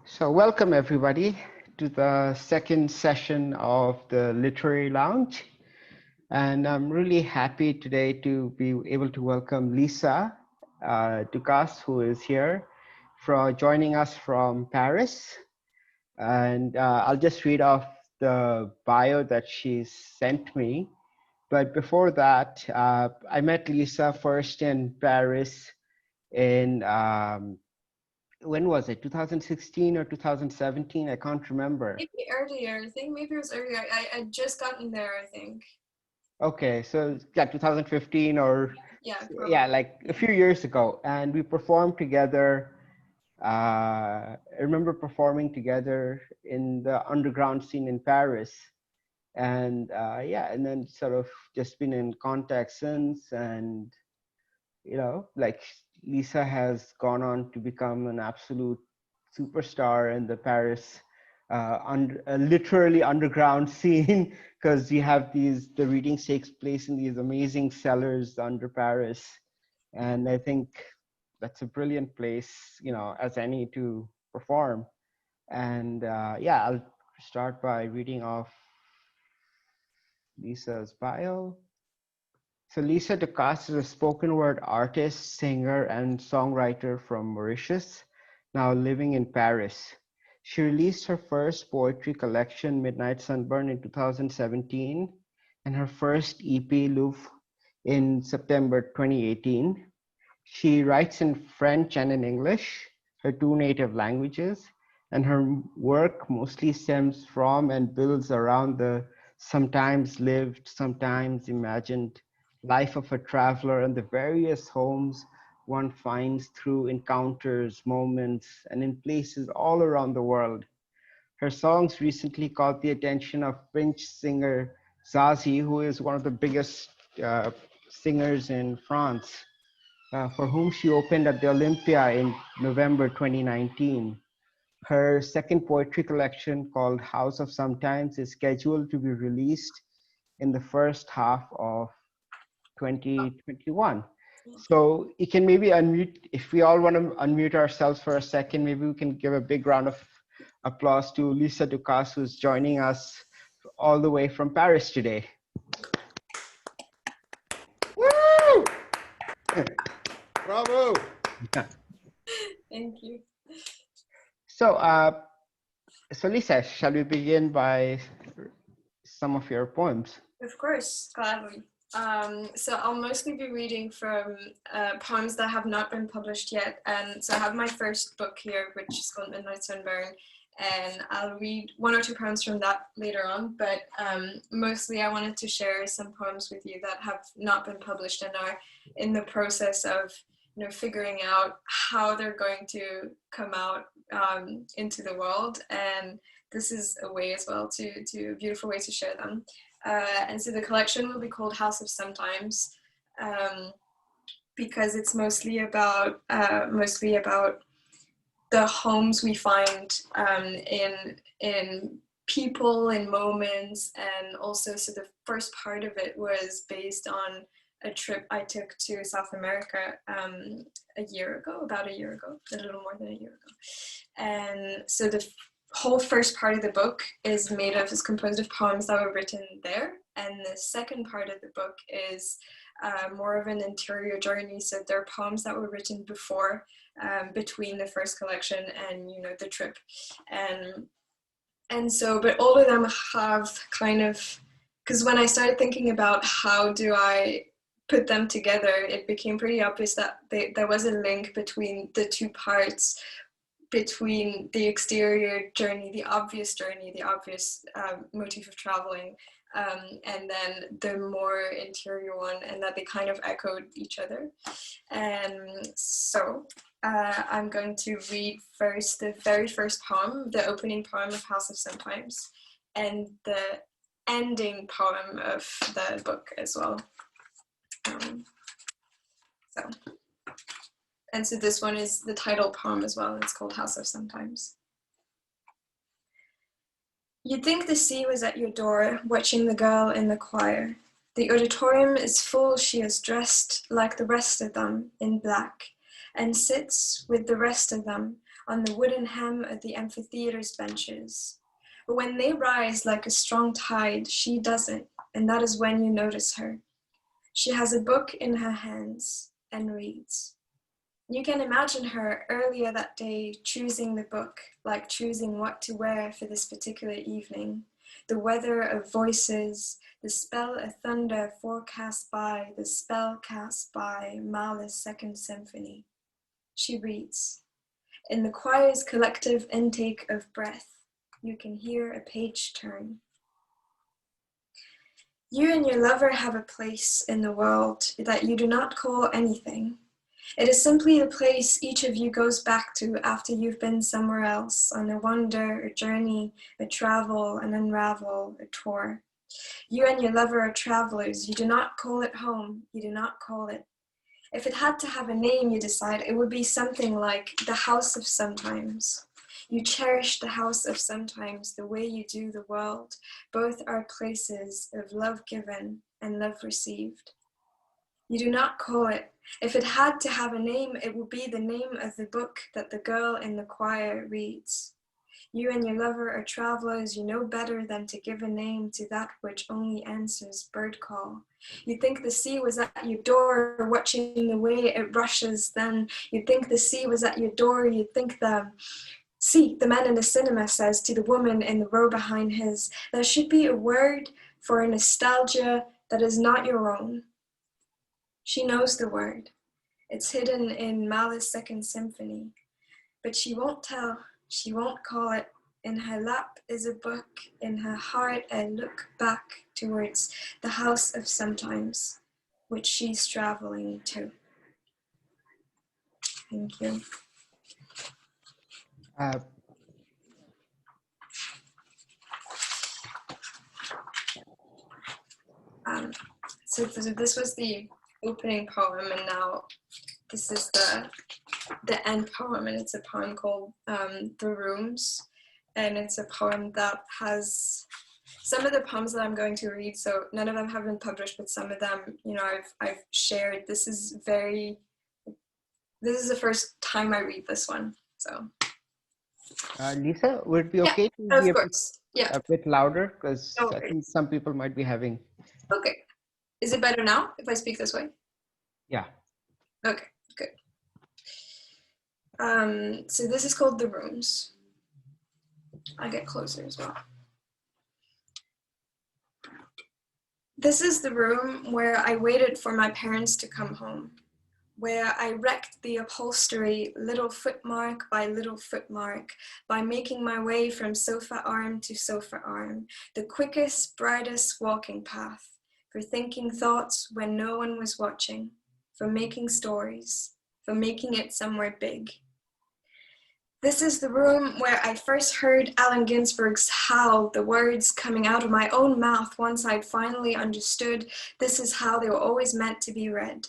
So welcome everybody to the second session of the Literary Lounge. And I'm really happy today to be able to welcome Lisa Ducasse, who is here for joining us from Paris. And I'll just read off the bio that she sent me. But before that, I met Lisa first in Paris in when was it, 2016 or 2017? I can't remember. Maybe earlier, I think. Maybe it was earlier. I just gotten there, I think. Okay, so yeah, 2015 or Yeah, probably. yeah, like a few years ago. And we performed together. I remember performing together in the underground scene in Paris. And yeah, and then sort of just been in contact since. And, like Lisa has gone on to become an absolute superstar in the Paris literally underground scene, because you have the readings takes place in these amazing cellars under Paris. And I think that's a brilliant place, as any to perform. And yeah, I'll start by reading off Lisa's bio. So Lisa Ducasse is a spoken word artist, singer, and songwriter from Mauritius, now living in Paris. She released her first poetry collection, Midnight Sunburn, in 2017, and her first EP, Louvoie, in September 2018. She writes in French and in English, her two native languages, and her work mostly stems from and builds around the sometimes lived, sometimes imagined life of a traveler and the various homes one finds through encounters, moments, and in places all around the world. Her songs recently caught the attention of French singer Zazie, who is one of the biggest singers in France, for whom she opened at the Olympia in November 2019. Her second poetry collection, called House of Sometimes, is scheduled to be released in the first half of 2021. So you can maybe unmute, if we all want to unmute ourselves for a second, maybe we can give a big round of applause to Lisa Ducasse, who's joining us all the way from Paris today. Woo! Bravo! Thank you. So, so Lisa, shall we begin by some of your poems? Of course, gladly. So I'll mostly be reading from poems that have not been published yet. And so I have my first book here, which is called Midnight Sunburn. And I'll read one or two poems from that later on. But mostly I wanted to share some poems with you that have not been published and are in the process of figuring out how they're going to come out into the world. And this is a way as well a beautiful way to share them. And so the collection will be called House of Sometimes, because it's mostly about the homes we find in people, in moments, and also so the first part of it was based on a trip I took to South America about a year ago, a little more than a year ago. And so the whole first part of the book is composed of poems that were written there. And the second part of the book is more of an interior journey. So there are poems that were written before, between the first collection and, the trip. And so, but all of them have kind of, because when I started thinking about how do I put them together, it became pretty obvious that there was a link between the two parts, between the exterior journey, the obvious motif of traveling, and then the more interior one, and that they kind of echoed each other. And so I'm going to read first the very first poem, the opening poem of House of Sometimes, and the ending poem of the book as well. And so this one is the title poem as well. It's called House of Sometimes. You'd think the sea was at your door, watching the girl in the choir. The auditorium is full. She is dressed like the rest of them in black. and sits with the rest of them on the wooden hem of the amphitheater's benches. But when they rise like a strong tide, she doesn't, and that is when you notice her. She has a book in her hands and reads. You can imagine her earlier that day choosing the book, like choosing what to wear for this particular evening. The weather of voices, the spell of thunder forecast by, the spell cast by Mahler's Second Symphony. She reads. In the choir's collective intake of breath, you can hear a page turn. You and your lover have a place in the world that you do not call anything. It is simply the place each of you goes back to after you've been somewhere else on a wander, a journey, a travel, an unravel, a tour. You and your lover are travelers. You do not call it home. You do not call it. If it had to have a name, you decide, it would be something like the House of Sometimes. You cherish the House of Sometimes the way you do the world. Both are places of love given and love received. You do not call it. If it had to have a name, it would be the name of the book that the girl in the choir reads. You and your lover are travelers. You know better than to give a name to that which only answers bird call. You think the sea was at your door, watching the way it rushes. Then you think the sea was at your door. You think the man in the cinema says to the woman in the row behind his, there should be a word for a nostalgia that is not your own. She knows the word. It's hidden in Mahler's Second Symphony, but she won't tell. She won't call it. In her lap is a book. In her heart, I look back towards the House of Sometimes, which she's traveling to. Thank you. So this was the opening poem, and now this is the end poem, and it's a poem called The Rooms, and it's a poem that has some of the poems that I'm going to read, so none of them have been published, but some of them, you know, I've shared. This is the first time I read this one, so. Lisa, would it be okay to be a bit louder? Because I think some people might be having. Okay. Is it better now if I speak this way? Yeah. Okay, good. So this is called The Rooms. I'll get closer as well. This is the room where I waited for my parents to come home, where I wrecked the upholstery little footmark by little footmark, by making my way from sofa arm to sofa arm, the quickest, brightest walking path, for thinking thoughts when no one was watching, for making stories, for making it somewhere big. This is the room where I first heard Allen Ginsberg's Howl, the words coming out of my own mouth once I'd finally understood this is how they were always meant to be read.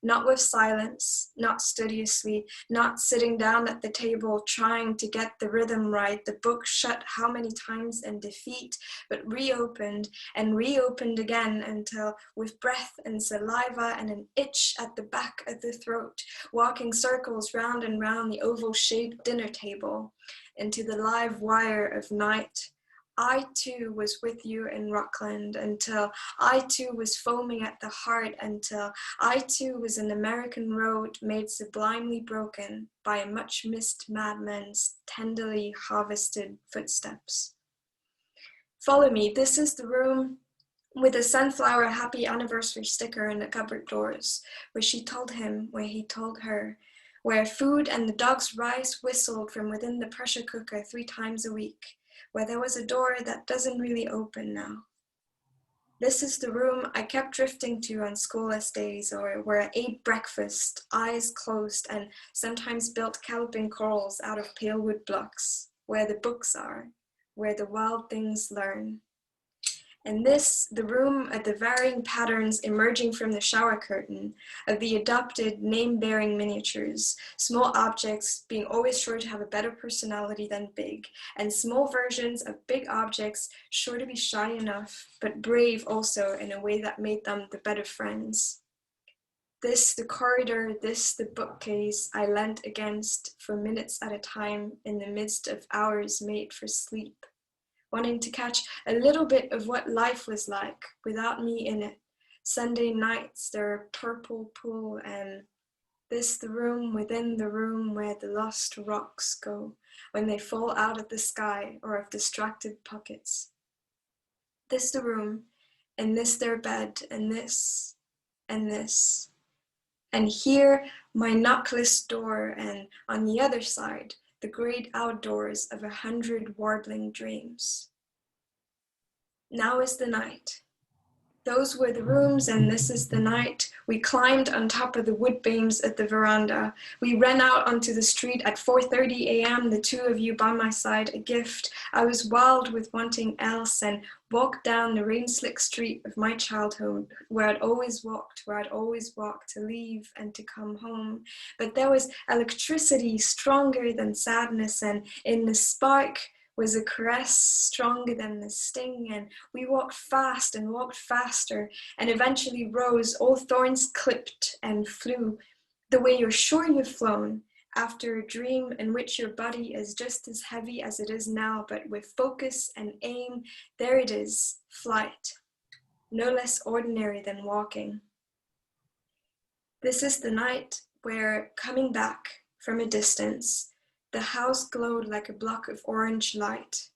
Not with silence, not studiously, not sitting down at the table trying to get the rhythm right, the book shut how many times in defeat, but reopened and reopened again until with breath and saliva and an itch at the back of the throat, walking circles round and round the oval-shaped dinner table into the live wire of night. I too was with you in Rockland until I too was foaming at the heart, until I too was an American road made sublimely broken by a much missed madman's tenderly harvested footsteps. Follow me, this is the room with a sunflower happy anniversary sticker in the cupboard doors, where she told him, where he told her, where food and the dog's rice whistled from within the pressure cooker 3 times a week, where there was a door that doesn't really open now. This is the room I kept drifting to on schoolless days, or where I ate breakfast, eyes closed, and sometimes built galloping corals out of pale wood blocks, where the books are, where the wild things learn. And this, the room of the varying patterns emerging from the shower curtain, of the adopted name-bearing miniatures, small objects being always sure to have a better personality than big, and small versions of big objects sure to be shy enough, but brave also in a way that made them the better friends. This the corridor, this the bookcase I leant against for minutes at a time in the midst of hours made for sleep, wanting to catch a little bit of what life was like without me in it. Sunday nights, their purple pool, and this the room within the room where the lost rocks go when they fall out of the sky or of distracted pockets. This the room, and this their bed, and this, and this. And here my knockless door, and on the other side, the great outdoors of 100 warbling dreams. Now is the night. Those were the rooms, and this is the night. We climbed on top of the wood beams at the veranda. We ran out onto the street at 4:30 a.m., the two of you by my side, a gift. I was wild with wanting else, and walked down the rain-slick street of my childhood, where I'd always walked to leave and to come home. But there was electricity stronger than sadness, and in the spark was a caress stronger than the sting, and we walked fast and walked faster, and eventually rose, all thorns clipped and flew, the way you're sure you've flown, after a dream in which your body is just as heavy as it is now, but with focus and aim, there it is, flight, no less ordinary than walking. This is the night where, coming back from a distance, the house glowed like a block of orange light,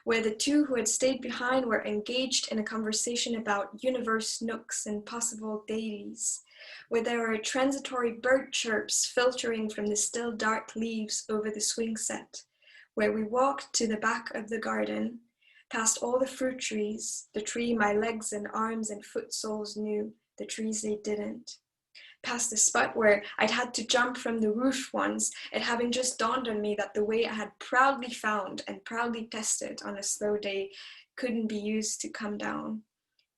where the two who had stayed behind were engaged in a conversation about universe nooks and possible dailies, where there were transitory bird chirps filtering from the still dark leaves over the swing set, where we walked to the back of the garden, past all the fruit trees, the tree my legs and arms and foot soles knew, the trees they didn't. Past the spot where I'd had to jump from the roof once, it having just dawned on me that the way I had proudly found and proudly tested on a slow day couldn't be used to come down,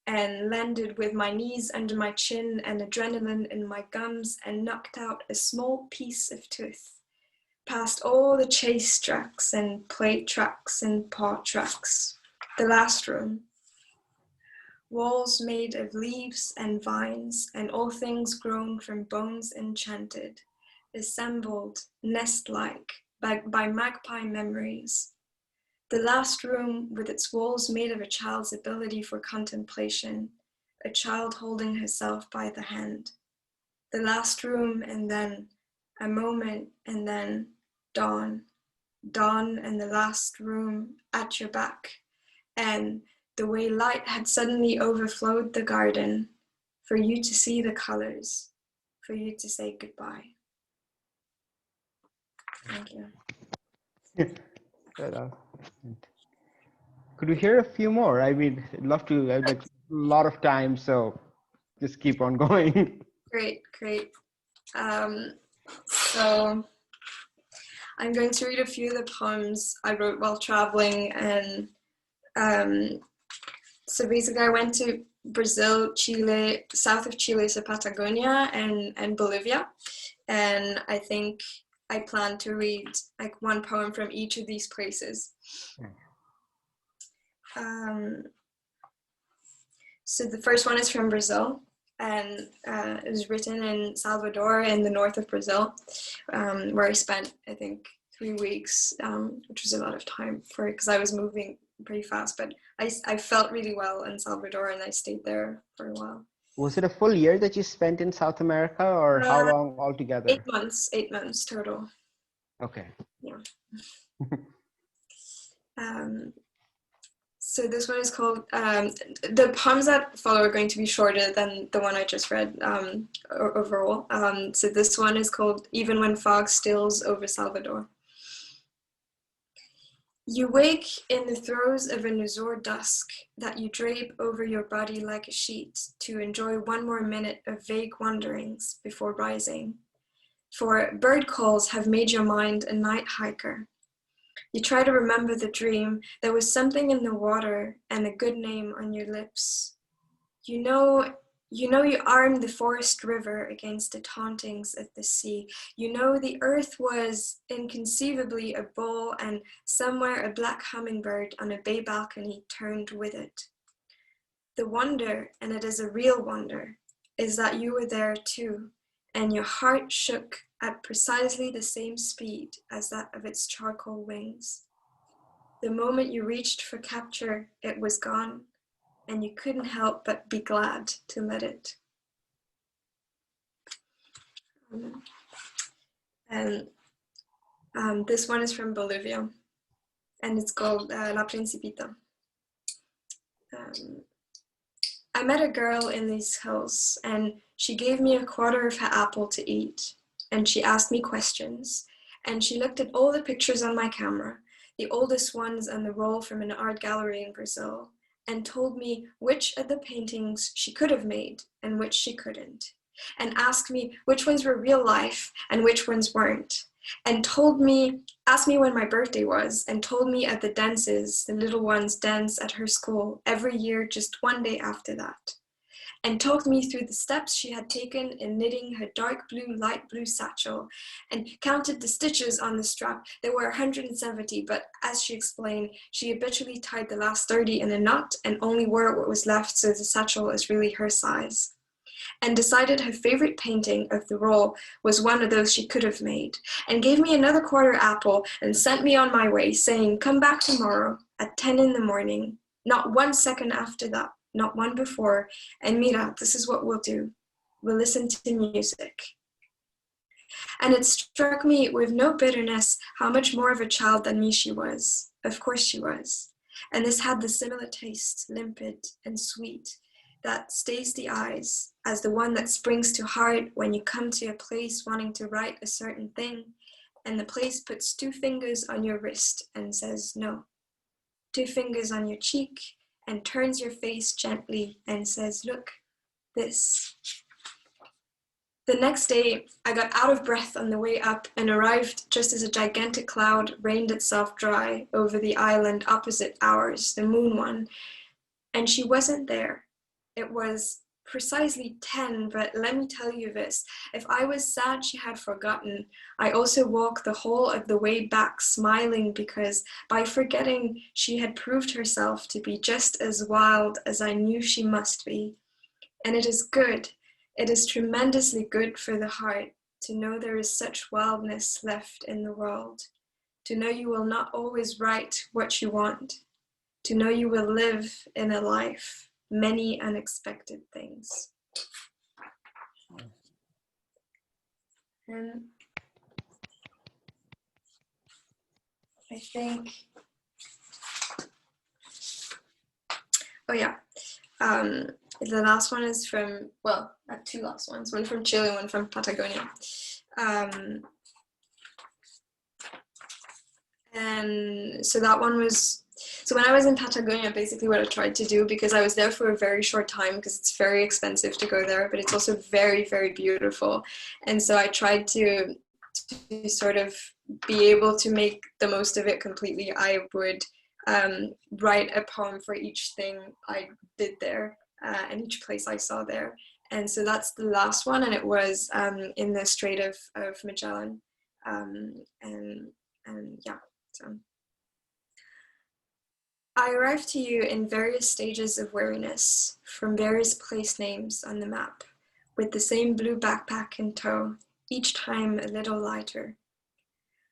and landed with my knees under my chin and adrenaline in my gums and knocked out a small piece of tooth. Past all the chase tracks and plate tracks and paw tracks. The last room. Walls made of leaves and vines, and all things grown from bones enchanted, assembled, nest-like, by magpie memories. The last room with its walls made of a child's ability for contemplation, a child holding herself by the hand. The last room, and then a moment, and then dawn. Dawn and the last room at your back, and the way light had suddenly overflowed the garden, for you to see the colors, for you to say goodbye. Thank you. Could we hear a few more? I mean, I'd love to. I'd like a lot of time, so just keep on going. Great. So I'm going to read a few of the poems I wrote while traveling, and so basically I went to Brazil, Chile, south of Chile, so Patagonia and Bolivia. And I think I plan to read like one poem from each of these places. So the first one is from Brazil, and it was written in Salvador in the north of Brazil, where I spent, I think, 3 weeks, which was a lot of time for it because I was moving pretty fast, but I felt really well in Salvador, and I stayed there for a while. Was it a full year that you spent in South America, or how long altogether? 8 months total. Okay. Yeah. So this one is called, the poems that follow are going to be shorter than the one I just read overall. So this one is called Even When Fog Stills Over Salvador. You wake in the throes of an azure dusk that you drape over your body like a sheet to enjoy one more minute of vague wanderings before rising. For bird calls have made your mind a night hiker. You try to remember the dream. There was something in the water and a good name on your lips. You know you armed the forest river against the tauntings of the sea. You know the earth was inconceivably a bowl, and somewhere a black hummingbird on a bay balcony turned with it. The wonder, and it is a real wonder, is that you were there too, and your heart shook at precisely the same speed as that of its charcoal wings. The moment you reached for capture, it was gone, and you couldn't help but be glad to let it. And this one is from Bolivia, and it's called La Principita. I met a girl in these hills, and she gave me a quarter of her apple to eat, and she asked me questions, and she looked at all the pictures on my camera, the oldest ones on the roll from an art gallery in Brazil, and told me which of the paintings she could have made and which she couldn't, and asked me which ones were real life and which ones weren't, and asked me when my birthday was, and told me at the dances the little ones dance at her school every year just one day after that, and talked me through the steps she had taken in knitting her dark blue, light blue satchel, and counted the stitches on the strap. There were 170, but as she explained, she habitually tied the last 30 in a knot and only wore what was left, so the satchel is really her size. And decided her favorite painting of the roll was one of those she could have made, and gave me another quarter apple and sent me on my way, saying, "Come back tomorrow at 10 in the morning, not 1 second after that, not one before, and mira, this is what we'll do. We'll listen to music." And it struck me with no bitterness how much more of a child than me she was. Of course she was. And this had the similar taste, limpid and sweet, that stays the eyes, as the one that springs to heart when you come to a place wanting to write a certain thing, and the place puts 2 fingers on your wrist and says no, 2 fingers on your cheek, and turns your face gently and says, "Look, this." The next day, I got out of breath on the way up and arrived just as a gigantic cloud rained itself dry over the island opposite ours, the moon one, and she wasn't there. It was precisely 10, but let me tell you this, if I was sad she had forgotten, I also walked the whole of the way back smiling, because by forgetting she had proved herself to be just as wild as I knew she must be. And it is good, it is tremendously good for the heart to know there is such wildness left in the world, to know you will not always write what you want, to know you will live in a life many unexpected things. And I think, oh yeah, the last one is from, well, I have 2 last ones, one from Chile, one from Patagonia. And so that one was, so when I was in Patagonia, basically what I tried to do, because I was there for a very short time, because it's very expensive to go there, but it's also very, very beautiful. And so I tried to sort of be able to make the most of it completely. I would write a poem for each thing I did there and each place I saw there. And so that's the last one, and it was in the Strait of Magellan. And yeah, so. I arrived to you in various stages of weariness, from various place names on the map, with the same blue backpack in tow, each time a little lighter.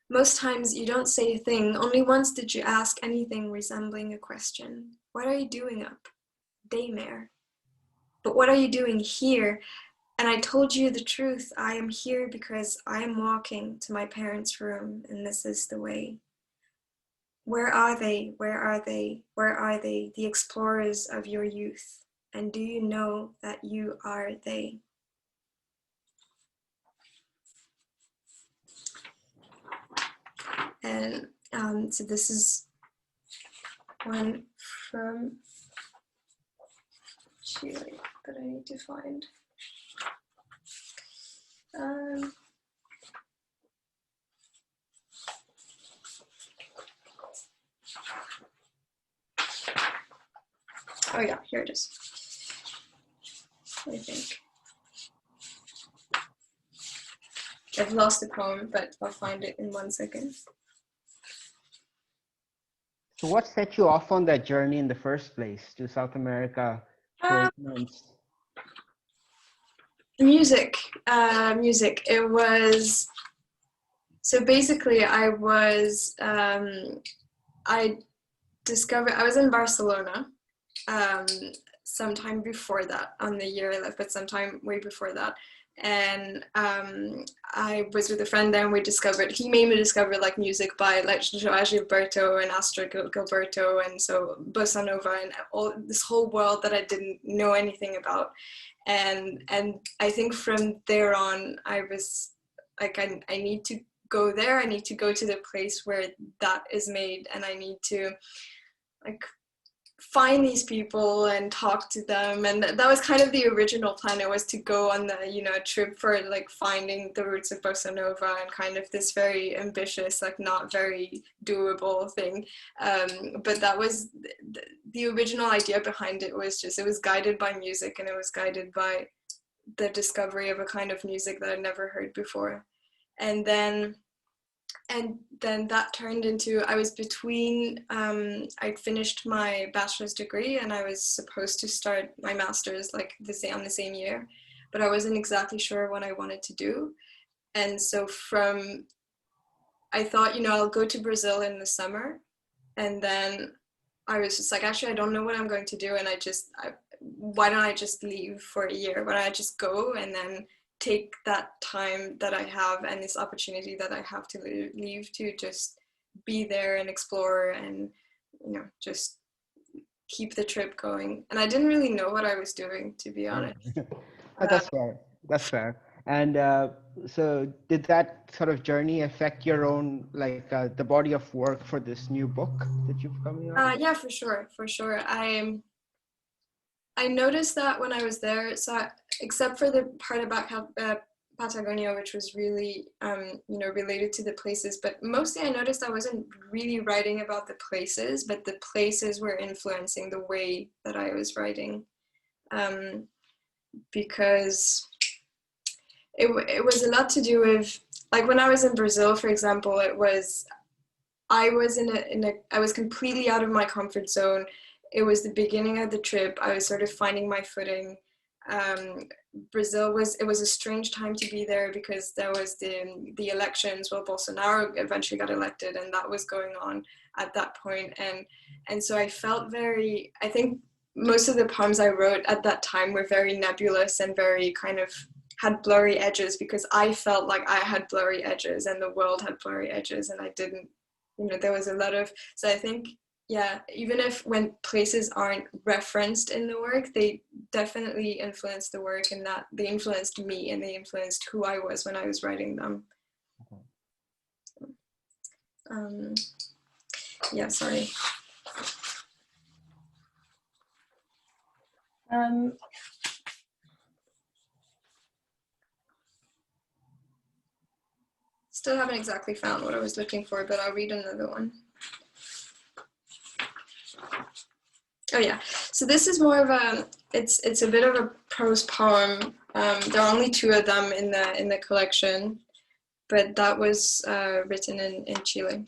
Most times you don't say a thing, only once did you ask anything resembling a question. What are you doing up? Daymare. But what are you doing here? And I told you the truth, I am here because I am walking to my parents' room, and this is the way. Where are they? Where are they? Where are they, the explorers of your youth? And do you know that you are they? And so this is one from Chile that I need to find. Oh yeah, here it is, I think. I've lost the poem, but I'll find it in 1 second. So what set you off on that journey in the first place to South America for 8 months? Music. It was, so basically I discovered, I was in Barcelona um, sometime before that, on the year I left, but sometime way before that. And I was with a friend there, and he made me discover like music by like Joao Gilberto and Astrid Gilberto, and so bossa nova and all this whole world that I didn't know anything about. And I think from there on, I was like, I need to go there. I need to go to the place where that is made, and I need to like find these people and talk to them. And that was kind of the original plan. It was to go on the, you know, a trip for like finding the roots of bossa nova, and kind of this very ambitious, like not very doable thing. But that was the original idea behind it. Was just, it was guided by music, and it was guided by the discovery of a kind of music that I'd never heard before. And then that turned into, I was between, I'd finished my bachelor's degree, and I was supposed to start my master's like on the same year, but I wasn't exactly sure what I wanted to do. And so I thought, you know, I'll go to Brazil in the summer. And then I was just like, actually, I don't know what I'm going to do. And why don't I just leave for a year? Why don't I just go and then take that time that I have and this opportunity that I have to leave to just be there and explore and, you know, just keep the trip going. And I didn't really know what I was doing, to be honest. That's fair. That's fair. And so did that sort of journey affect your own, like the body of work for this new book that you've coming out? Yeah, for sure. I noticed that when I was there, except for the part about Patagonia, which was really, you know, related to the places, but mostly I noticed I wasn't really writing about the places, but the places were influencing the way that I was writing, because it was a lot to do with, like when I was in Brazil, for example, I was completely out of my comfort zone. It was the beginning of the trip. I was sort of finding my footing. Brazil it was a strange time to be there, because there was the elections. Well, Bolsonaro eventually got elected, and that was going on at that point. And so I felt I think most of the poems I wrote at that time were very nebulous and very kind of had blurry edges, because I felt like I had blurry edges and the world had blurry edges, and I didn't, you know, there was a lot of, so I think, yeah, even if when places aren't referenced in the work, they definitely influenced the work, and that they influenced me and they influenced who I was when I was writing them. Yeah, sorry. Still haven't exactly found what I was looking for, but I'll read another one. Oh yeah, so this is more of it's a bit of a prose poem. There are only 2 of them in the collection, but that was written in Chile.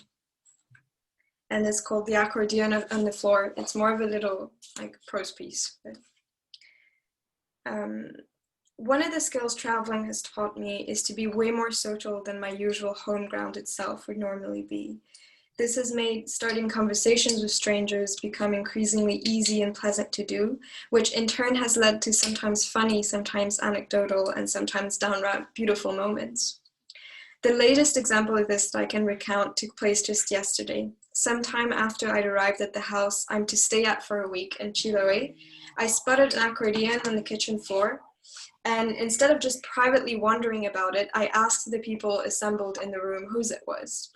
And it's called The Accordion on the Floor. It's more of a little like prose piece. But, one of the skills traveling has taught me is to be way more social than my usual home ground itself would normally be. This has made starting conversations with strangers become increasingly easy and pleasant to do, which in turn has led to sometimes funny, sometimes anecdotal, and sometimes downright beautiful moments. The latest example of this that I can recount took place just yesterday. Sometime after I'd arrived at the house I'm to stay at for a week in Chiloé, I spotted an accordion on the kitchen floor, and instead of just privately wondering about it, I asked the people assembled in the room whose it was.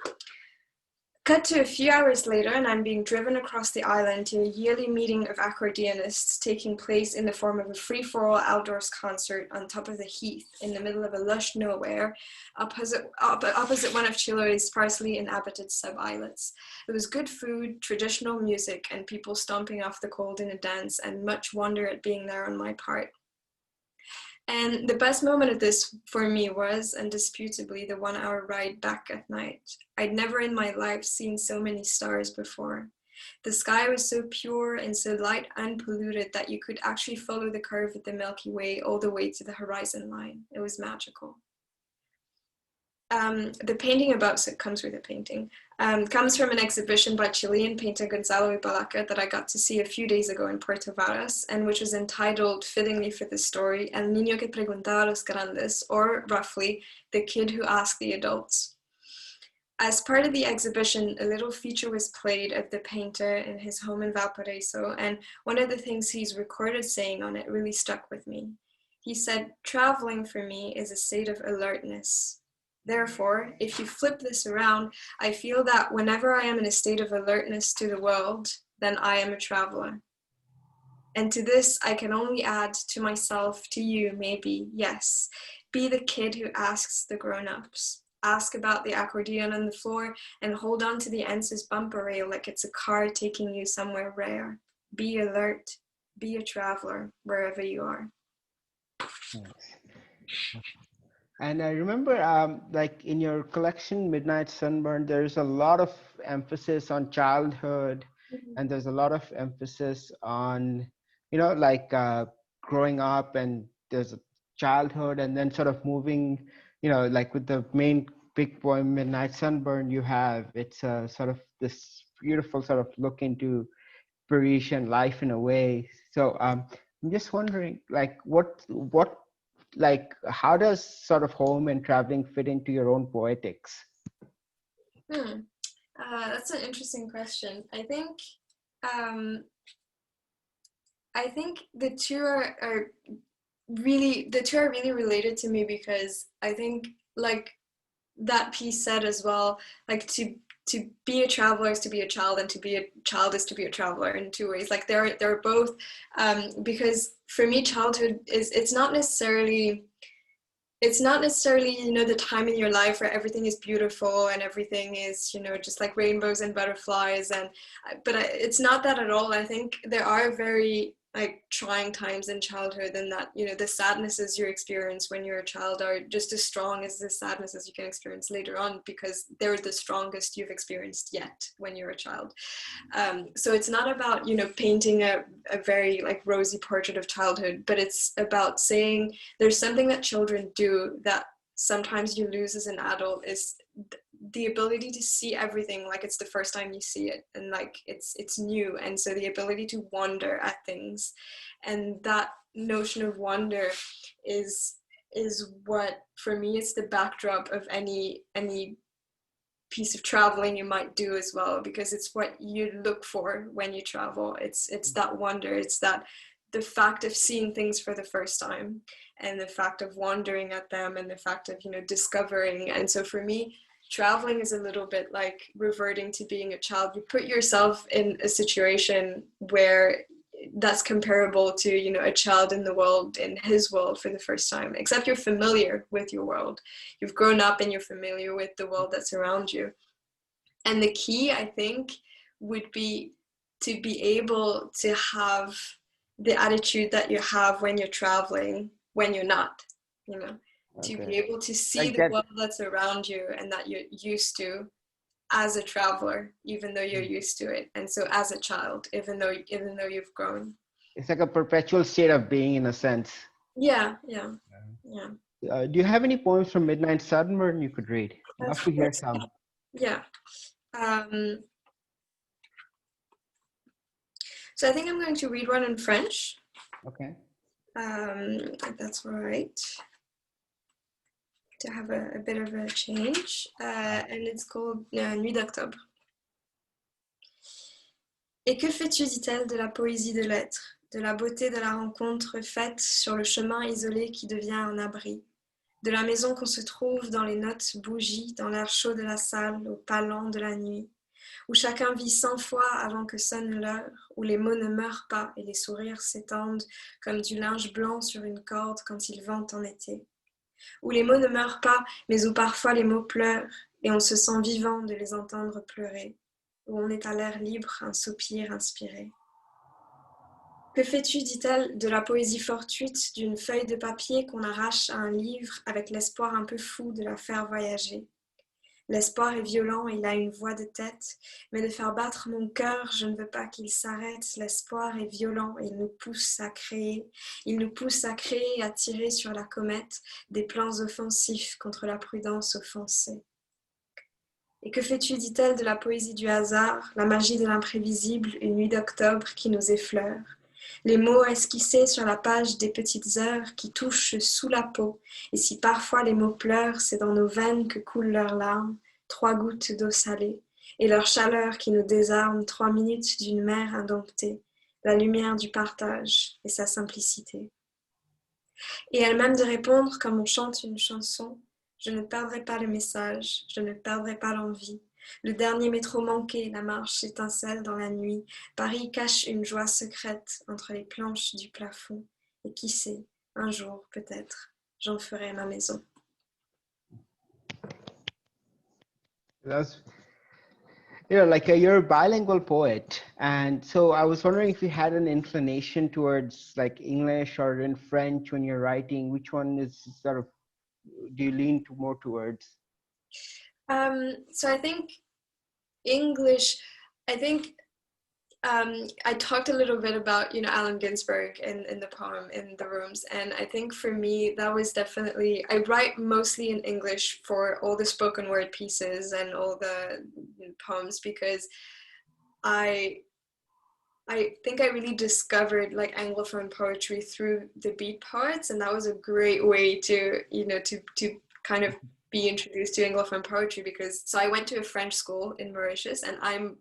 Cut to a few hours later, and I'm being driven across the island to a yearly meeting of accordionists taking place in the form of a free-for-all outdoors concert on top of the heath in the middle of a lush nowhere, opposite one of Chiloé's sparsely inhabited sub-islets. There was good food, traditional music, and people stomping off the cold in a dance, and much wonder at being there on my part. And the best moment of this for me was, indisputably, the 1-hour ride back at night. I'd never in my life seen so many stars before. The sky was so pure and so light and polluted that you could actually follow the curve of the Milky Way all the way to the horizon line. It was magical. The painting above, so it comes with a painting, comes from an exhibition by Chilean painter Gonzalo Ibalaca that I got to see a few days ago in Puerto Varas, and which was entitled, fittingly for this story, El Niño que preguntaba a los grandes, or roughly, The Kid Who Asked the Adults. As part of the exhibition, a little feature was played of the painter in his home in Valparaiso, and one of the things he's recorded saying on it really stuck with me. He said, "Traveling for me is a state of alertness. Therefore, if you flip this around, I feel that whenever I am in a state of alertness to the world, then I am a traveler. And to this, I can only add to myself, to you, maybe, yes, be the kid who asks the grown-ups. Ask about the accordion on the floor and hold on to the Ence's bumper rail like it's a car taking you somewhere rare. Be alert, be a traveler, wherever you are." And I remember, like in your collection, Midnight Sunburn, there's a lot of emphasis on childhood, and there's a lot of emphasis on, like growing up, and there's a childhood, and then sort of moving, like with the main big poem, Midnight Sunburn, it's sort of this beautiful sort of look into Parisian life in a way. So I'm just wondering, like, how does sort of home and traveling fit into your own poetics? That's an interesting question. I think the two are really related to me, because I think, like that piece said as well, like to be a traveler is to be a child, and to be a child is to be a traveler, in two ways. Like they're both, because for me childhood is, it's not necessarily the time in your life where everything is beautiful and everything is just like rainbows and butterflies, but it's not that at all. I think there are very like trying times in childhood, and that the sadnesses you experience when you're a child are just as strong as the sadnesses you can experience later on, because they're the strongest you've experienced yet when you're a child. So it's not about painting a very like rosy portrait of childhood, but it's about saying there's something that children do that sometimes you lose as an adult, is the ability to see everything like it's the first time you see it, and like it's new. And so the ability to wonder at things, and that notion of wonder is what, for me, it's the backdrop of any piece of traveling you might do as well, because it's what you look for when you travel. It's that wonder, it's that the fact of seeing things for the first time, and the fact of wondering at them, and the fact of discovering. And so for me, traveling is a little bit like reverting to being a child. You put yourself in a situation where that's comparable to a child in the world, in his world for the first time, except you're familiar with your world. You've grown up and you're familiar with the world that's around you. And the key, I think, would be to be able to have the attitude that you have when you're traveling, when you're not, to be able to see the world that's around you and that you're used to as a traveler, even though you're used to it. And so as a child, even though you've grown. It's like a perpetual state of being, in a sense. Yeah. Do you have any poems from Midnight Sunburn you could read? I'd love to hear some. Yeah. So I think I'm going to read one in French. Okay. If that's all right. To have a bit of a change. And it's called Nuit d'Octobre. Et que fais-tu, dit-elle, de la poésie de l'être, de la beauté de la rencontre faite sur le chemin isolé qui devient un abri, de la maison qu'on se trouve dans les notes bougies, dans l'air chaud de la salle, au pas lent de la nuit, où chacun vit 100 fois avant que sonne l'heure, où les mots ne meurent pas et les sourires s'étendent comme du linge blanc sur une corde quand il vente en été, où les mots ne meurent pas, mais où parfois les mots pleurent et on se sent vivant de les entendre pleurer, où on est à l'air libre, un soupir inspiré. Que fais-tu, dit-elle, de la poésie fortuite d'une feuille de papier qu'on arrache à un livre avec l'espoir un peu fou de la faire voyager, L'espoir est violent, il a une voix de tête, mais de faire battre mon cœur, je ne veux pas qu'il s'arrête. L'espoir est violent, il nous pousse à créer. Il nous pousse à créer, à tirer sur la comète des plans offensifs contre la prudence offensée. Et que fais-tu, dit-elle, de la poésie du hasard, la magie de l'imprévisible, une nuit d'octobre qui nous effleure? Les mots esquissés sur la page des petites heures qui touchent sous la peau. Et si parfois les mots pleurent, c'est dans nos veines que coulent leurs larmes, 3 gouttes d'eau salée. Et leur chaleur qui nous désarme, 3 minutes d'une mer indomptée. La lumière du partage et sa simplicité. Et elle-même de répondre comme on chante une chanson. Je ne perdrai pas le message, je ne perdrai pas l'envie. Le dernier métro manqué, la marche étincelle dans la nuit. Paris cache une joie secrète entre les planches du plafond. Et qui sait, un jour peut-être, j'en ferai ma maison. That's, like you're a bilingual poet, and so I was wondering if you had an inclination towards like English or in French when you're writing. Which one is sort of do you lean to more towards? So I think English, I think I talked a little bit about, Allen Ginsberg in the poem In the Rooms. And I think for me, that was definitely, I write mostly in English for all the spoken word pieces and all the poems because I think I really discovered like Anglophone poetry through the beat poets. And that was a great way to, to kind of be introduced to Anglophone poetry because so I went to a French school in Mauritius and I'm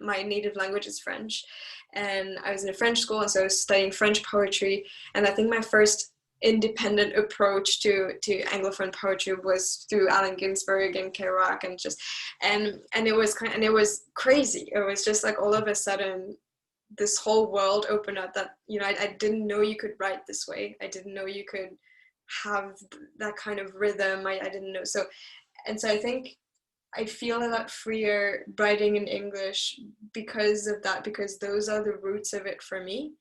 my native language is French and I was in a French school and so I was studying French poetry and I think my first independent approach to Anglophone poetry was through Allen Ginsberg and Kerouac and just and it was it was crazy. It was just like all of a sudden this whole world opened up that I didn't know you could write this way. I didn't know you could have that kind of rhythm. I didn't know. So I think I feel a lot freer writing in English because of that, because those are the roots of it for me.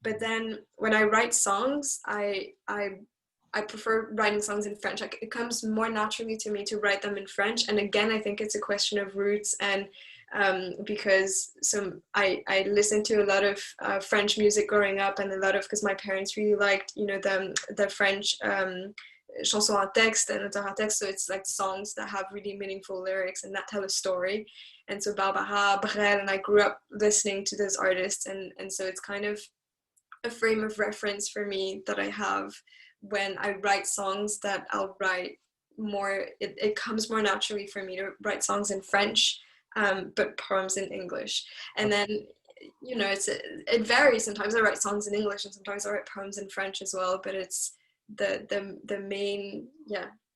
But then when I write songs, I prefer writing songs in French. Like it comes more naturally to me to write them in French. And again, I think it's a question of roots and because I listened to a lot of French music growing up and a lot of because my parents really liked the French chansons en texte and auteurs en texte, so it's like songs that have really meaningful lyrics and that tell a story. And so Barbara, Brel, and I grew up listening to those artists and so it's kind of a frame of reference for me that I have when I write songs that I'll write more, it comes more naturally for me to write songs in French but poems in English. And then it varies. Sometimes I write songs in English and sometimes I write poems in French as well, but it's the main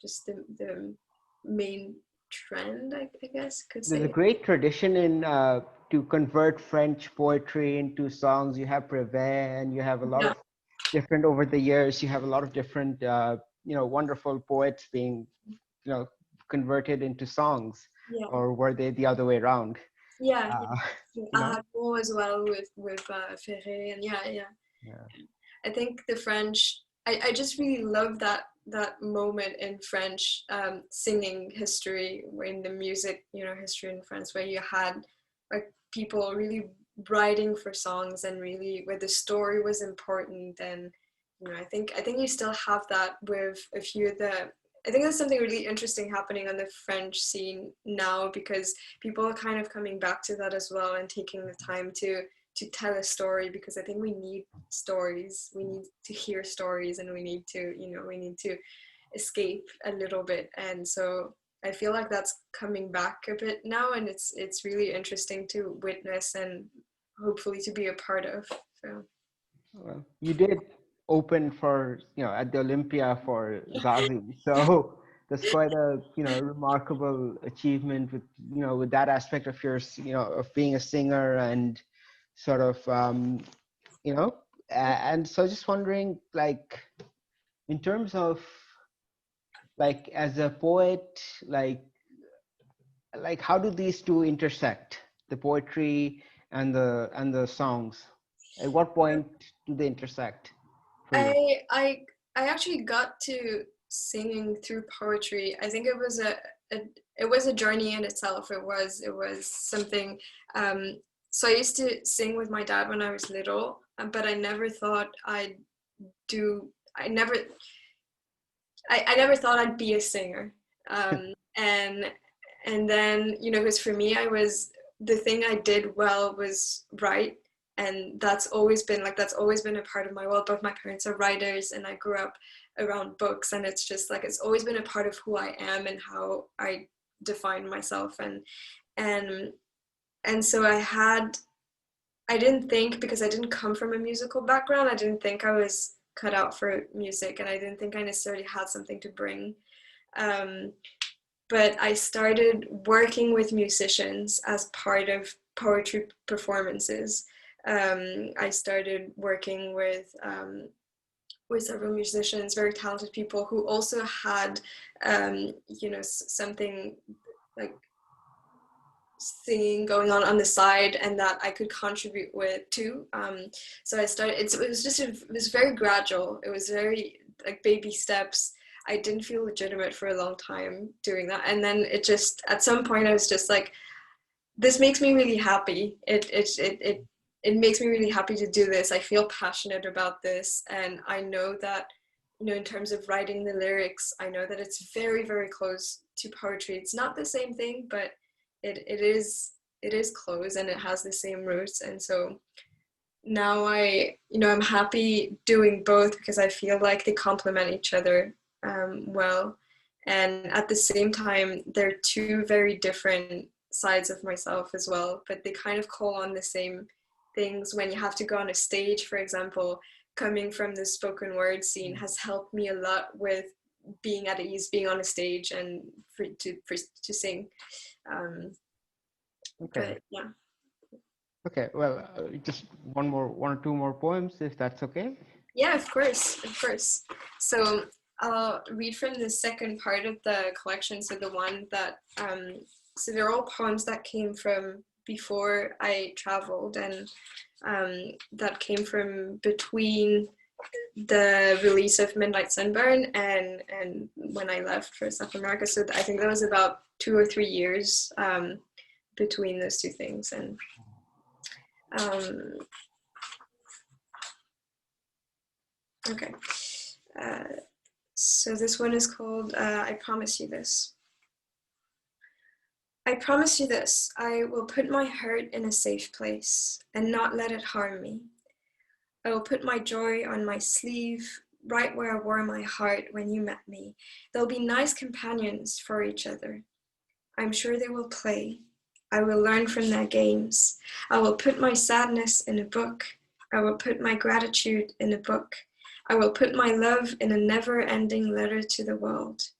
just the main trend, I guess could say. There's a great tradition in to convert French poetry into songs. You have Prévert and you have a lot of different over the years. You have a lot of different wonderful poets being converted into songs. Or were they the other way around? Aragon as well with Ferré and I think the French, I just really love that moment in French singing history, in the music history in France, where you had like people really writing for songs and really where the story was important. And I think you still have that with a few of the, I think there's something really interesting happening on the French scene now because people are kind of coming back to that as well and taking the time to tell a story, because I think we need stories. We need to hear stories and we need to escape a little bit. And so I feel like that's coming back a bit now, and it's really interesting to witness and hopefully to be a part of. So well, you did open for at the Olympia for Zazie, so that's quite a remarkable achievement with with that aspect of yours, of being a singer and sort of and so just wondering, like in terms of like as a poet, like how do these two intersect, the poetry and the songs? At what point do they intersect for you? I actually got to singing through poetry. I think it was it was a journey in itself. It was something. So I used to sing with my dad when I was little, but I never thought I'd do. I never thought I'd be a singer. And then, you know, because for me, the thing I did well was write, and that's always been a part of my world. Both my parents are writers, and I grew up around books, and it's just like it's always been a part of who I am and how I define myself. And so I didn't think, because I didn't come from a musical background, I didn't think I was cut out for music, and I didn't think I necessarily had something to bring. But I started working with musicians as part of poetry performances. I started working with several musicians, very talented people who also had, you know, something like singing going on the side, and that I could contribute with too. So I started. It was very gradual. It was very like baby steps. I didn't feel legitimate for a long time doing that, and then it just at some point I was just like, this makes me really happy. It makes me really happy to do this. I feel passionate about this, and I know that, you know, in terms of writing the lyrics, I know that it's very, very close to poetry. It's not the same thing, but it is close, and it has the same roots. And so now I'm happy doing both, because I feel like they complement each other well. And at the same time, they're two very different sides of myself as well, but they kind of call on the same things. When you have to go on a stage, for example, coming from the spoken word scene has helped me a lot with being at ease, being on a stage, and to sing. Okay. But yeah. Okay. Well, just one or two more poems, if that's okay. Yeah, of course, of course. So I'll read from the second part of the collection. So the one that, so they're all poems that came from before I traveled, and that came from between the release of Midnight Sunburn and when I left for South America. So I think that was about 2 or 3 years between those two things. And okay. So this one is called I Promise You This. I promise you this, I will put my hurt in a safe place and not let it harm me. I will put my joy on my sleeve, right where I wore my heart when you met me. They'll be nice companions for each other. I'm sure they will play. I will learn from their games. I will put my sadness in a book. I will put my gratitude in a book. I will put my love in a never-ending letter to the world.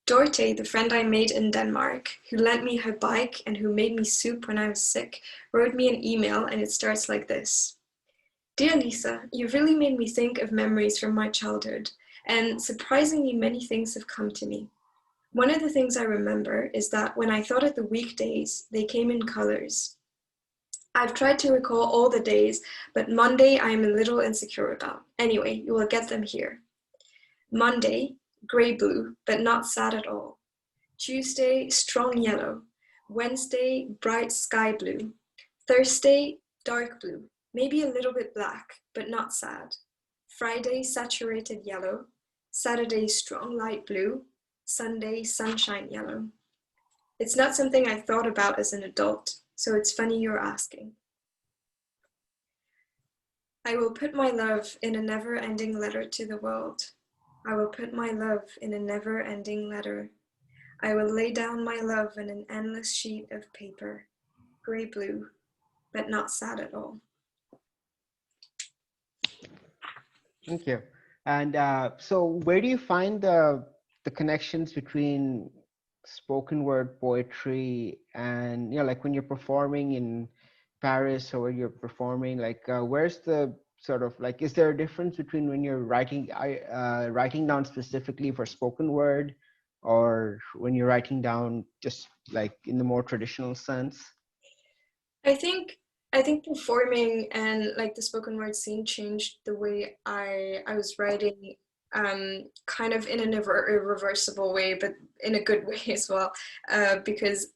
Dorte, the friend I made in Denmark, who lent me her bike and who made me soup when I was sick, wrote me an email, and it starts like this. Dear Lisa, you've really made me think of memories from my childhood, and surprisingly many things have come to me. One of the things I remember is that when I thought of the weekdays, they came in colors. I've tried to recall all the days, but Monday I am a little insecure about. Anyway, you will get them here. Monday, gray-blue, but not sad at all. Tuesday, strong yellow. Wednesday, bright sky blue. Thursday, dark blue, maybe a little bit black, but not sad. Friday, saturated yellow. Saturday, strong light blue. Sunday, sunshine yellow. It's not something I thought about as an adult, so it's funny you're asking. I will put my love in a never-ending letter to the world. I will put my love in a never-ending letter. I will lay down my love in an endless sheet of paper, gray-blue, but not sad at all. Thank you. And so where do you find the connections between spoken word poetry and, you know, like when you're performing in Paris or when you're performing, like where's the sort of like, is there a difference between when you're writing down specifically for spoken word or when you're writing down just like in the more traditional sense? I think performing and like the spoken word scene changed the way I was writing kind of in an irreversible way, but in a good way as well, because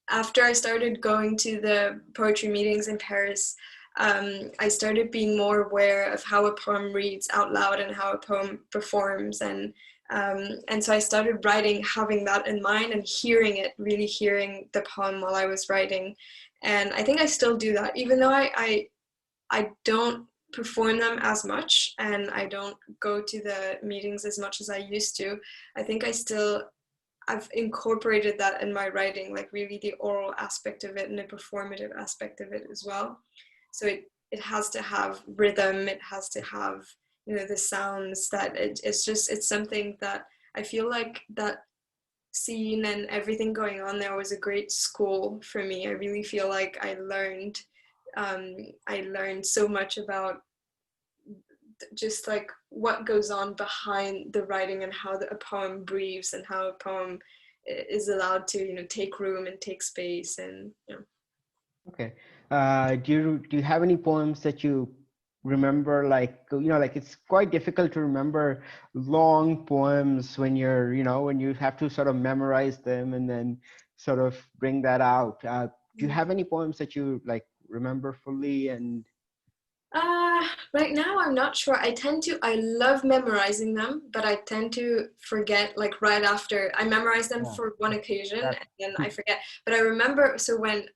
after I started going to the poetry meetings in Paris, I started being more aware of how a poem reads out loud and how a poem performs, and so I started writing having that in mind and hearing it, really hearing the poem while I was writing. And I think I still do that, even though I don't perform them as much and I don't go to the meetings as much as I used to. I think I've incorporated that in my writing, like really the oral aspect of it and the performative aspect of it as well. So it has to have rhythm, it has to have, you know, the sounds, that it's something that I feel like that scene and everything going on there was a great school for me. I really feel like I learned so much about just like what goes on behind the writing and how a poem breathes and how a poem is allowed to, you know, take room and take space, and you know. Okay. Do you have any poems that you remember, like, you know, like it's quite difficult to remember long poems when you're, you know, when you have to sort of memorize them and then sort of bring that out. Do you have any poems that you like remember fully? And Right now I'm not sure. I love memorizing them, but I tend to forget like right after I memorize them yeah, for one occasion that, and then I forget. But I remember, so when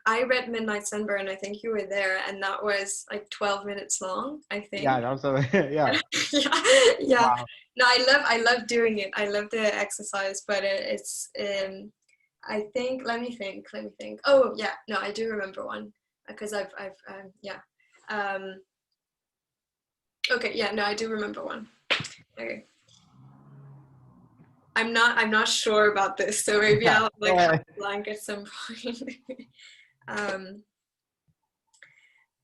I read Midnight Sunburn, I think you were there, and that was like 12 minutes long, I yeah, think. that was yeah. Yeah, yeah. Wow. No, I love doing it. I love the exercise, but it's I think, let me think. Oh yeah, no, I do remember one because I've yeah. Um, okay, yeah, no, I do remember one. Okay. I'm not sure about this, so maybe Yeah. I'll like have Yeah. a blank at some point. um,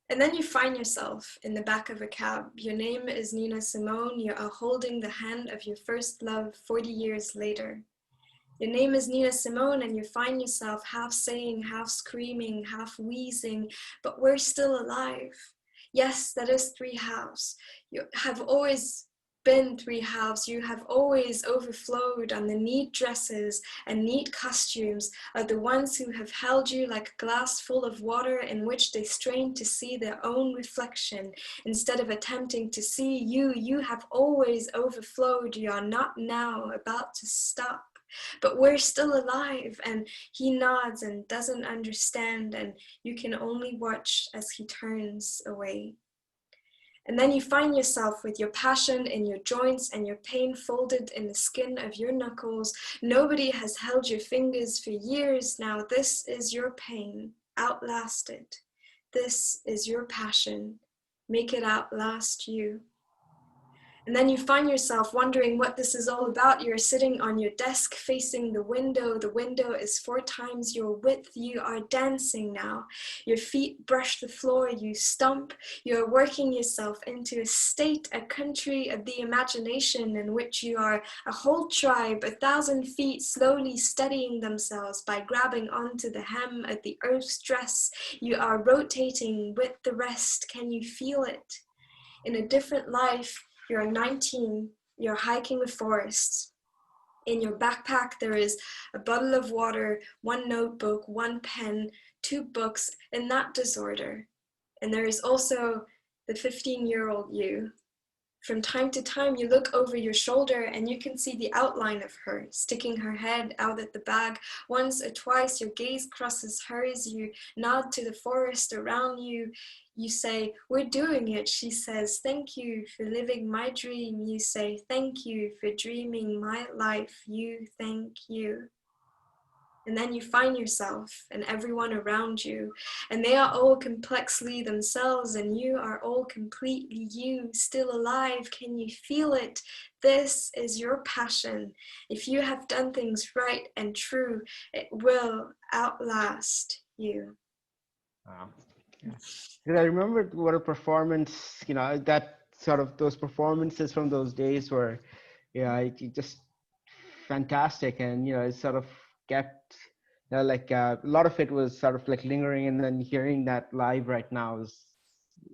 and then you find yourself in the back of a cab. Your name is Nina Simone. You are holding the hand of your first love 40 years later. Your name is Nina Simone, and you find yourself half saying, half screaming, half wheezing, but we're still alive. Yes, that is three halves. You have always been three halves. You have always overflowed on the neat dresses and neat costumes of the ones who have held you like a glass full of water in which they strain to see their own reflection. Instead of attempting to see you, you have always overflowed. You are not now about to stop. But we're still alive, and he nods and doesn't understand, and you can only watch as he turns away. And then you find yourself with your passion in your joints and your pain folded in the skin of your knuckles. Nobody has held your fingers for years now. This is your pain, outlasted. This is your passion. Make it outlast you. And then you find yourself wondering what this is all about. You're sitting on your desk facing the window. The window is 4 times your width. You are dancing now. Your feet brush the floor. You stomp. You're working yourself into a state, a country of the imagination in which you are a whole tribe, 1,000 feet slowly steadying themselves by grabbing onto the hem of the earth's dress. You are rotating with the rest. Can you feel it? In a different life, you're 19, you're hiking the forests. In your backpack, there is a bottle of water, 1 notebook, 1 pen, 2 books, in that disorder. And there is also the 15-year-old you. From time to time, you look over your shoulder and you can see the outline of her, sticking her head out at the bag. Once or twice, your gaze crosses hers. You nod to the forest around you. You say, "We're doing it." She says, "Thank you for living my dream." You say, "Thank you for dreaming my life." You thank you. And then you find yourself and everyone around you, and they are all complexly themselves, and you are all completely you, still alive. Can you feel it? This is your passion. If you have done things right and true, it will outlast you. Wow. Yeah. Because I remember what a performance, you know, that sort of those performances from those days were, yeah, it just fantastic. And, you know, it sort of kept, you know, like a lot of it was sort of like lingering, and then hearing that live right now is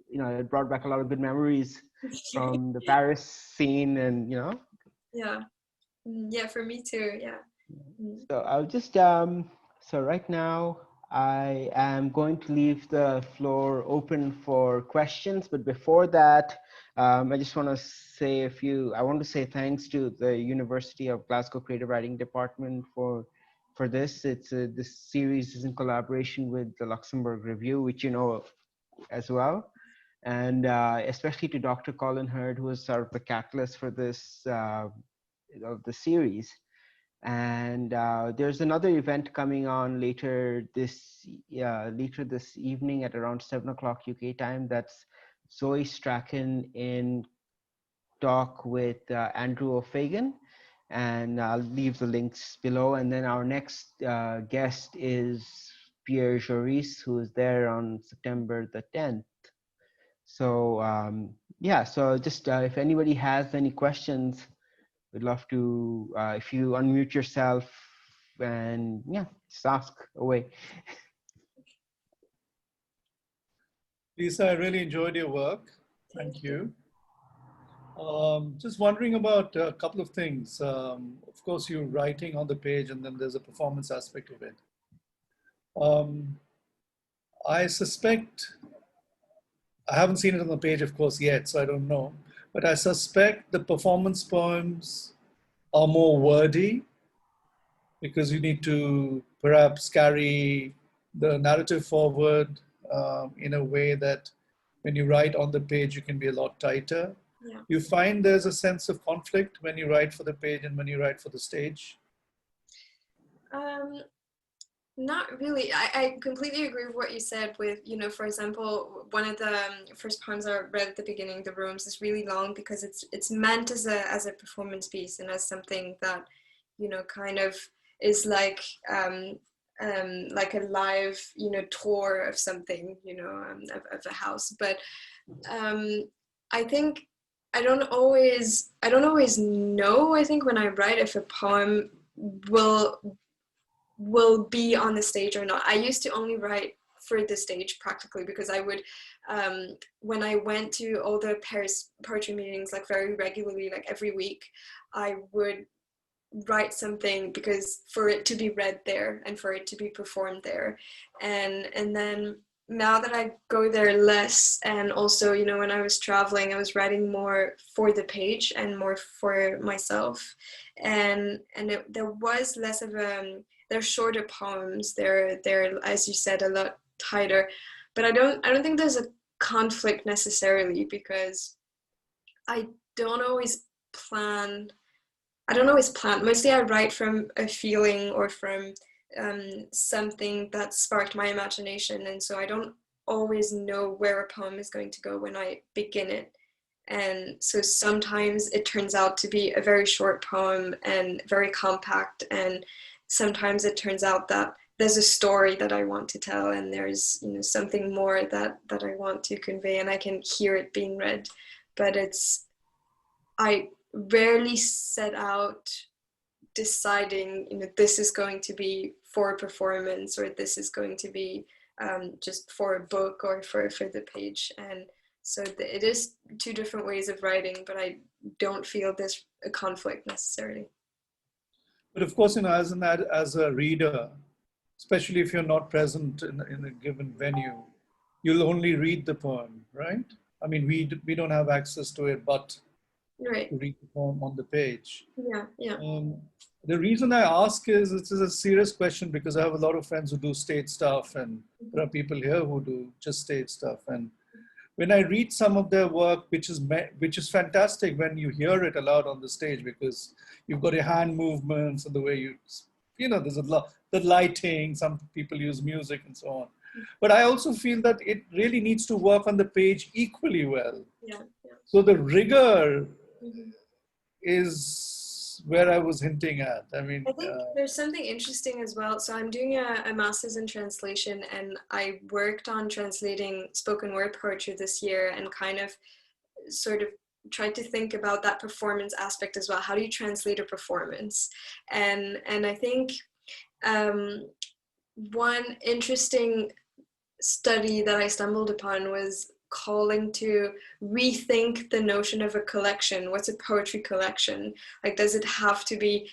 it brought back a lot of good memories from the Paris scene, and Yeah. Yeah, for me too. Yeah. Mm. So I'll just so right now I am going to leave the floor open for questions, but before that, I just want to say I want to say thanks to the University of Glasgow Creative Writing Department for this. This series is in collaboration with the Luxembourg Review, which you know as well, and especially to Dr. Colin Hurd, who was sort of the catalyst for this of the series. And there's another event coming on later this evening at around 7 o'clock UK time. That's Zoe Strachan in talk with Andrew O'Fagan, and I'll leave the links below. And then our next guest is Pierre Joris, who is there on September the 10th. So yeah, so just if anybody has any questions, we'd love to, if you unmute yourself and yeah, just ask away. Lisa, I really enjoyed your work. Thank you. Just wondering about a couple of things. Of course, you're writing on the page and then there's a performance aspect of it. I suspect, I haven't seen it on the page, of course, yet, so I don't know. But I suspect the performance poems are more wordy because you need to perhaps carry the narrative forward in a way that when you write on the page, you can be a lot tighter. Yeah. You find there's a sense of conflict when you write for the page and when you write for the stage? Not really. I completely agree with what you said with, for example, one of the first poems I read at the beginning, The Rooms, is really long because it's meant as a performance piece and as something that, kind of is like a live, tour of something, of a house. But I think I don't always know, I think, when I write if a poem will be on the stage or not. I used to only write for the stage practically because I would, when I went to all the Paris poetry meetings, like very regularly, like every week, I would write something because for it to be read there and for it to be performed there. And then now that I go there less, and also, when I was traveling, I was writing more for the page and more for myself. And there was less of they're shorter poems. They're, as you said, a lot tighter. But I don't think there's a conflict necessarily because I don't always plan. Mostly I write from a feeling or from something that sparked my imagination. And so I don't always know where a poem is going to go when I begin it. And so sometimes it turns out to be a very short poem and very compact. And sometimes it turns out that there's a story that I want to tell and there's, something more that I want to convey and I can hear it being read. But I rarely set out deciding, this is going to be for a performance or this is going to be just for a book or for the page. And so it is two different ways of writing, but I don't feel there's a conflict necessarily. But of course, as a reader, especially if you're not present in a given venue, you'll only read the poem, right? I mean, we don't have access to it, but right. to read the poem on the page. Yeah. The reason I ask is this is a serious question because I have a lot of friends who do stage stuff, and there are people here who do just stage stuff. And when I read some of their work, which is fantastic when you hear it aloud on the stage because you've got your hand movements and the way there's a lot, the lighting, some people use music and so on. But I also feel that it really needs to work on the page equally well. Yeah. So the rigor is where I was hinting at. I mean, I think there's something interesting as well. So I'm doing a master's in translation, and I worked on translating spoken word poetry this year and kind of sort of tried to think about that performance aspect as well. How do you translate a performance? And I think one interesting study that I stumbled upon was calling to rethink the notion of a collection. What's a poetry collection? Like, does it have to be,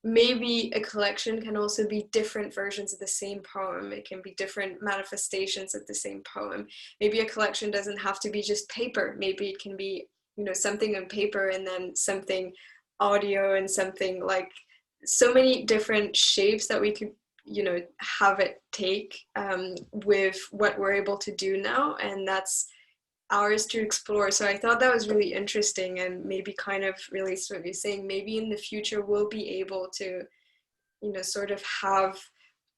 maybe a collection can also be different versions of the same poem. It can be different manifestations of the same poem. Maybe a collection doesn't have to be just paper. Maybe it can be, something on paper and then something audio and something, like, so many different shapes that we could, have it take with what we're able to do now. And that's ours to explore. So I thought that was really interesting, and maybe kind of relates to what you're saying. Maybe in the future we'll be able to, sort of have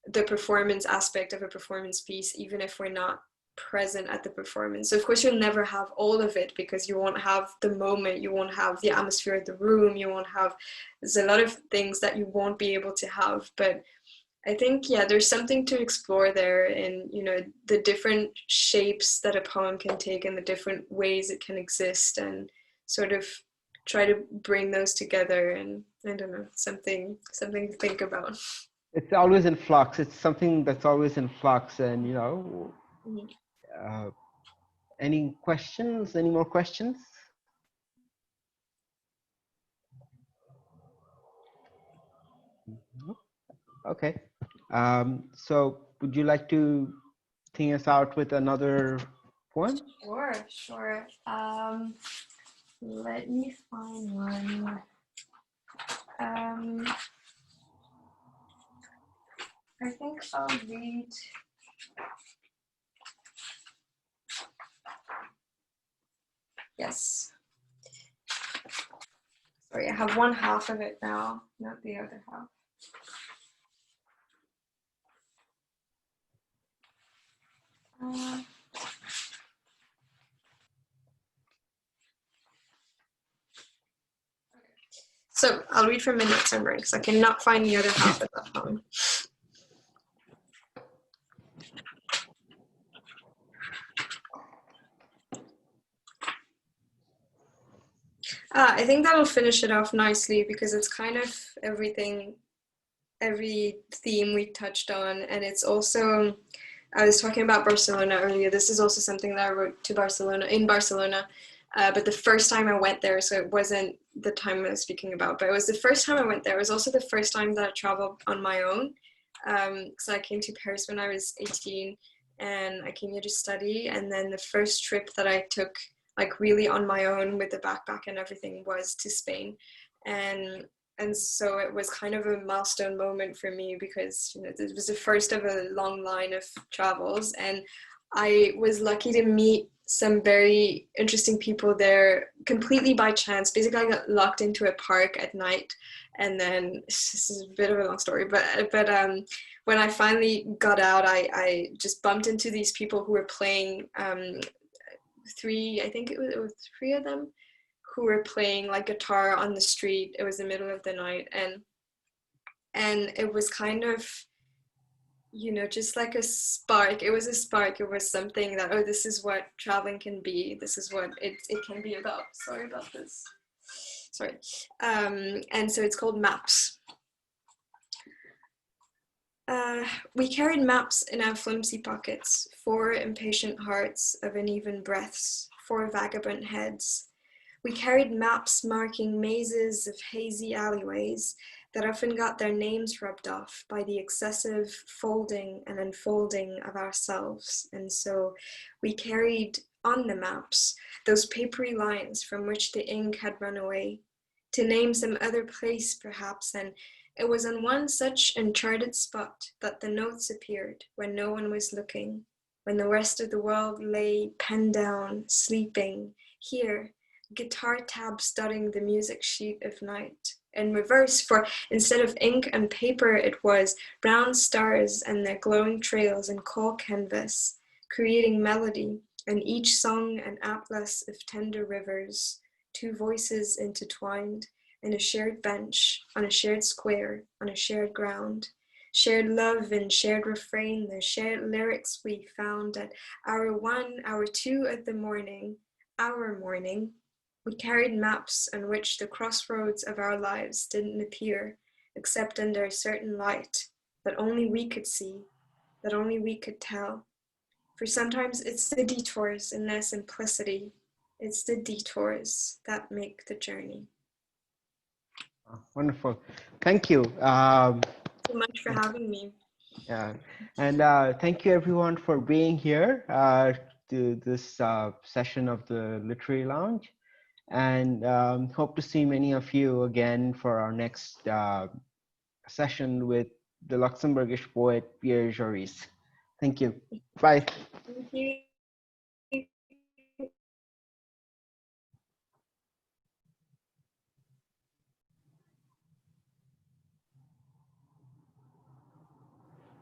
the performance aspect of a performance piece, even if we're not present at the performance. So of course you'll never have all of it, because you won't have the moment, you won't have the atmosphere of the room, you won't have, there's a lot of things that you won't be able to have. But I think, yeah, there's something to explore there in, the different shapes that a poem can take and the different ways it can exist, and sort of try to bring those together. And I don't know, something to think about. It's always in flux. It's something that's always in flux. And, any questions? Any more questions? Okay. So would you like to sing us out with another poem? Sure. Let me find one. I think I'll read. Yes. Sorry, I have one half of it now, not the other half. So I'll read from Midnight Sunburn because I cannot find the other half of that poem. I think that'll finish it off nicely, because it's kind of everything, every theme we touched on. And it's also, I was talking about Barcelona earlier. This is also something that I wrote in Barcelona. But the first time I went there, so it wasn't the time I was speaking about, but it was the first time I went there. It was also the first time that I traveled on my own. So I came to Paris when I was 18, and I came here to study. And then the first trip that I took, like really on my own with the backpack and everything, was to Spain. And so it was kind of a milestone moment for me, because it was the first of a long line of travels, and I was lucky to meet some very interesting people there completely by chance. Basically, I got locked into a park at night, and then this is a bit of a long story, but when I finally got out, I just bumped into these people who were playing three of them who were playing like guitar on the street. It was the middle of the night, and it was kind of, just like a spark. It was a spark. It was something that, oh, this is what traveling can be. This is what it can be about. Sorry about this. Sorry. And so it's called Maps. We carried maps in our flimsy pockets, 4 impatient hearts of uneven breaths, 4 vagabond heads. We carried maps marking mazes of hazy alleyways that often got their names rubbed off by the excessive folding and unfolding of ourselves. And so we carried on the maps those papery lines from which the ink had run away, to name some other place perhaps. And it was on one such uncharted spot that the notes appeared when no one was looking, when the rest of the world lay penned down, sleeping. Here, guitar tabs dotting the music sheet of night. In reverse, for instead of ink and paper, it was brown stars and their glowing trails in coal canvas, creating melody, and each song an atlas of tender rivers, 2 voices intertwined, in a shared bench, on a shared square, on a shared ground. Shared love and shared refrain, the shared lyrics we found at hour 1, hour 2 of the morning, our morning. We carried maps on which the crossroads of our lives didn't appear, except under a certain light that only we could see, that only we could tell. For sometimes it's the detours in their simplicity. It's the detours that make the journey. Wonderful. Thank you. Thank you so much for having me. Yeah, and thank you everyone for being here to this session of the Literary Lounge, and hope to see many of you again for our next session with the Luxembourgish poet Pierre Joris. Thank you. Bye. Thank you.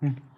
Hmm.